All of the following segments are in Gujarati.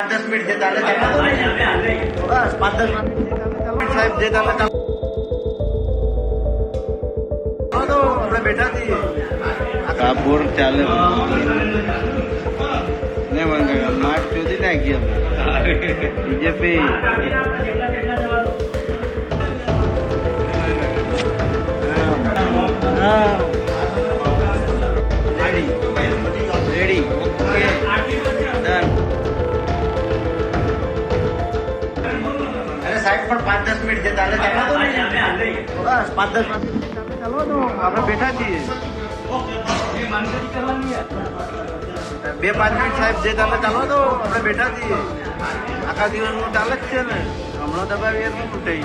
5-10 મિનિટ જે ચાલે બસ 5-10 મિનિટ સાહેબ જે ચાલે તો આપણે બેઠા છીએ આ બોર ચાલે ને મંગા માર્ચ સુધી નાખી અમે બીજેપી રેડી ઓકે ડન અરે સાહેબ પણ 5-10 મિનિટ જે ચાલે બસ 5-10 મિનિટ ચાલો તો આપણે બેઠા છીએ 2-5 મિનિટ સાહેબ જે ચાલે ચાલો તો આપણે બેઠા છીએ આખા દિવસનું ચાલે જ છે ને હમણાં દબાવી એટલું થઈ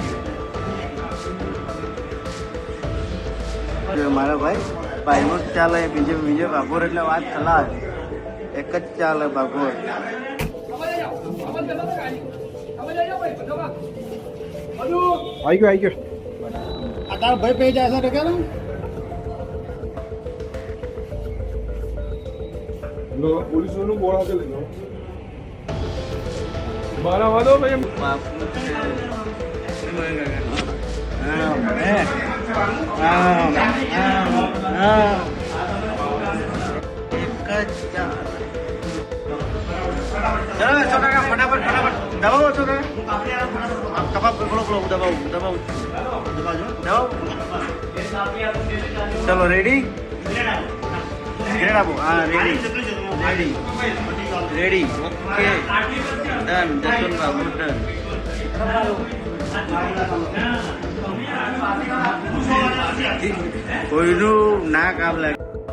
ગયું મારા ભાઈનું જ ચાલે બીજે ભાગોર એટલે વાત ચલાવે એક જ ચાલે ભાગોર આવી ગયો આ તારો ભાઈ પે જાય છે ટકા પોલીસ નું બોર્ડ આગળ લઈ જાઓ મારા વાદો ભાઈ ચલો રેડી ગ્રેડ આપો હા ready okay done Jaswant Babu done કોઈનું ના કામ લાગે